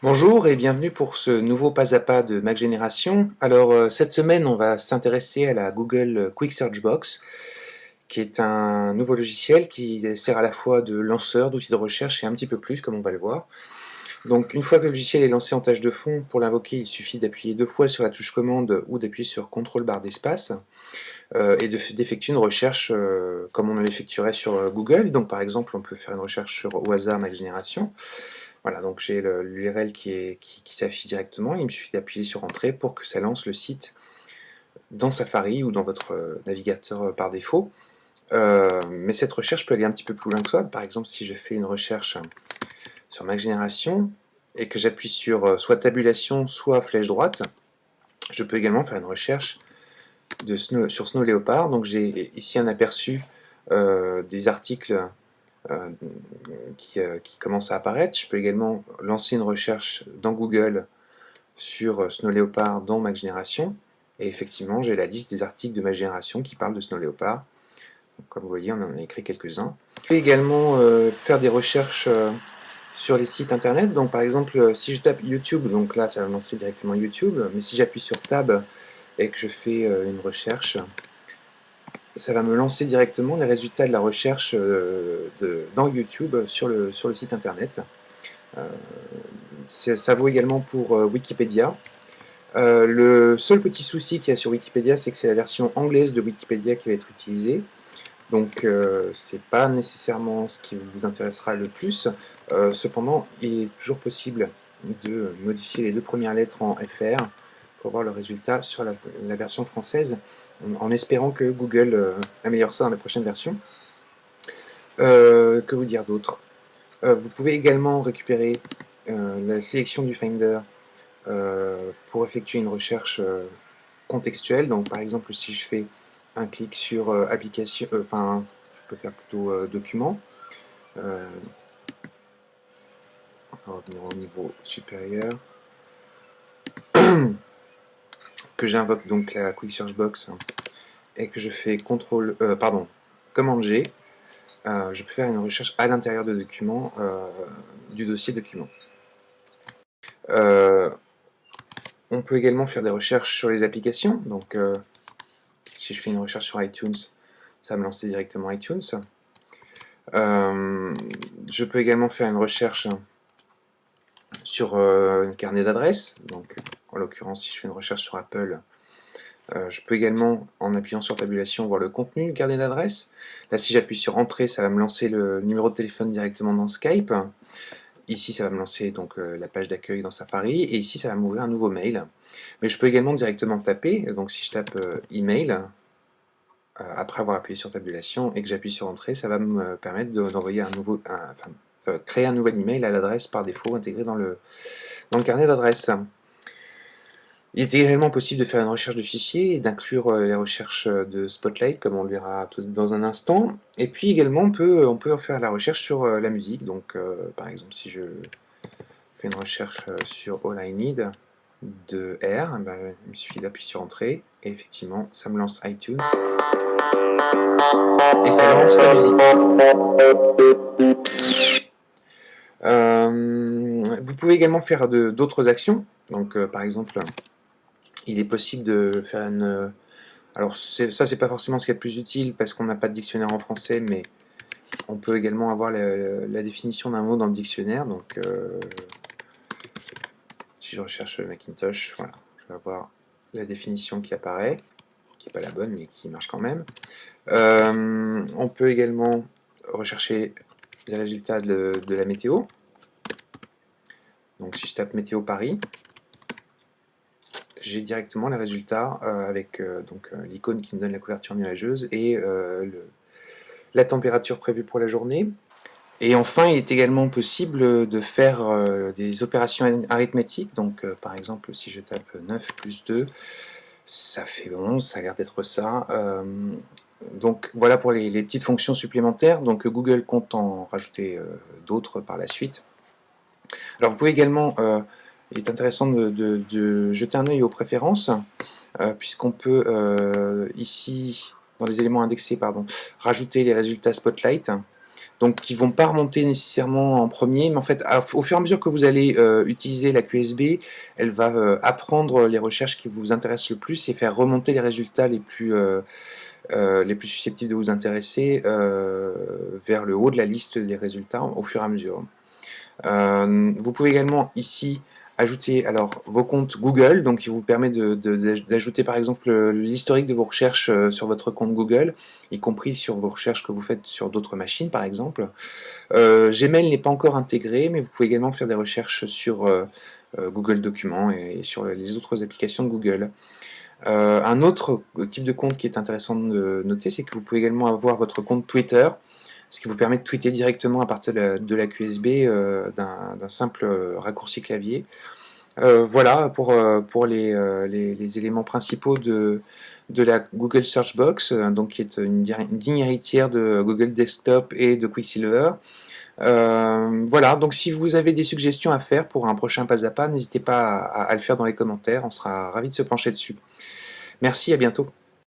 Bonjour et bienvenue pour ce nouveau pas à pas de Mac Génération. Alors cette semaine on va s'intéresser à la Google Quick Search Box qui est un nouveau logiciel qui sert à la fois de lanceur, d'outil de recherche et un petit peu plus comme on va le voir. Donc une fois que le logiciel est lancé en tâche de fond, pour l'invoquer il suffit d'appuyer 2 fois sur la touche commande ou d'appuyer sur CTRL barre d'espace et d'effectuer une recherche comme on l'effectuerait sur Google. Donc par exemple on peut faire une recherche sur au hasard Mac Génération. Voilà, donc j'ai l'URL qui s'affiche directement, il me suffit d'appuyer sur Entrée pour que ça lance le site dans Safari ou dans votre navigateur par défaut. Mais cette recherche peut aller un petit peu plus loin que ça. Par exemple, si je fais une recherche sur Mac Génération et que j'appuie sur soit tabulation, soit flèche droite, je peux également faire une recherche sur Snow Leopard. Donc j'ai ici un aperçu des articles qui commence à apparaître. Je peux également lancer une recherche dans Google sur Snow Leopard dans Mac Génération. Et effectivement, j'ai la liste des articles de Mac Génération qui parlent de Snow Leopard. Donc, comme vous voyez, on en a écrit quelques-uns. Je peux également faire des recherches sur les sites internet. Donc par exemple, si je tape YouTube, donc là ça va me lancer directement YouTube. Mais si j'appuie sur Tab et que je fais une recherche, ça va me lancer directement les résultats de la recherche dans YouTube sur le site internet. Ça vaut également pour Wikipédia. Le seul petit souci qu'il y a sur Wikipédia, c'est que c'est la version anglaise de Wikipédia qui va être utilisée. Donc c'est pas nécessairement ce qui vous intéressera le plus. Cependant, il est toujours possible de modifier les 2 premières lettres en FR pour voir le résultat sur la version française, en espérant que Google améliore ça dans la prochaine version. Que vous dire d'autre? Vous pouvez également récupérer la sélection du Finder pour effectuer une recherche contextuelle. Donc par exemple, si je fais un clic sur application, enfin, je peux faire plutôt document. On va revenir au niveau supérieur. Que j'invoque donc la Quick Search Box et que je fais commande G. Je peux faire une recherche à l'intérieur de document du dossier document. On peut également faire des recherches sur les applications. Donc, si je fais une recherche sur iTunes, ça va me lancer directement iTunes. Je peux également faire une recherche sur un carnet d'adresses. Donc, en l'occurrence, si je fais une recherche sur Apple, je peux également, en appuyant sur tabulation, voir le contenu du carnet d'adresses. Là, si j'appuie sur Entrée, ça va me lancer le numéro de téléphone directement dans Skype. Ici, ça va me lancer donc la page d'accueil dans Safari. Et ici, ça va m'ouvrir un nouveau mail. Mais je peux également directement taper. Donc, si je tape email, après avoir appuyé sur tabulation et que j'appuie sur Entrée, ça va me permettre d'envoyer créer un nouvel email à l'adresse par défaut intégrée dans le carnet d'adresses. Il est également possible de faire une recherche de fichiers et d'inclure les recherches de Spotlight, comme on le verra dans un instant. Et puis également, on peut faire la recherche sur la musique. Donc, par exemple, si je fais une recherche sur All I Need de R, ben, il me suffit d'appuyer sur Entrée, et effectivement, ça me lance iTunes, et ça lance la musique. Vous pouvez également faire d'autres actions. Donc, par exemple, il est possible de faire une... Alors ça, c'est pas forcément ce qui est le plus utile parce qu'on n'a pas de dictionnaire en français, mais on peut également avoir la définition d'un mot dans le dictionnaire. Donc, si je recherche Macintosh, voilà, je vais avoir la définition qui apparaît, qui n'est pas la bonne, mais qui marche quand même. On peut également rechercher les résultats de la météo. Donc, si je tape météo Paris, j'ai directement les résultats avec l'icône qui me donne la couverture nuageuse et la température prévue pour la journée. Et enfin, il est également possible de faire des opérations arithmétiques. Donc, par exemple, si je tape 9 plus 2, ça fait 11, ça a l'air d'être ça. Donc, voilà pour les petites fonctions supplémentaires. Donc, Google compte en rajouter d'autres par la suite. Alors, vous pouvez également... il est intéressant de jeter un œil aux préférences, puisqu'on peut ici, dans les éléments indexés, rajouter les résultats Spotlight. donc qui vont pas remonter nécessairement en premier, mais en fait, au fur et à mesure que vous allez utiliser la QSB, elle va apprendre les recherches qui vous intéressent le plus et faire remonter les résultats les plus susceptibles de vous intéresser vers le haut de la liste des résultats au fur et à mesure. Vous pouvez également ici ajouter alors vos comptes Google, donc qui vous permet d'ajouter par exemple l'historique de vos recherches sur votre compte Google, y compris sur vos recherches que vous faites sur d'autres machines par exemple. Gmail n'est pas encore intégré, mais vous pouvez également faire des recherches sur Google Documents et sur les autres applications de Google. Un autre type de compte qui est intéressant de noter, c'est que vous pouvez également avoir votre compte Twitter, ce qui vous permet de tweeter directement à partir de la QSB d'un simple raccourci clavier. Voilà pour les éléments principaux de la Google Search Box, donc qui est une digne héritière de Google Desktop et de Quicksilver. Voilà, donc si vous avez des suggestions à faire pour un prochain pas à pas, n'hésitez pas à le faire dans les commentaires, on sera ravis de se pencher dessus. Merci, à bientôt.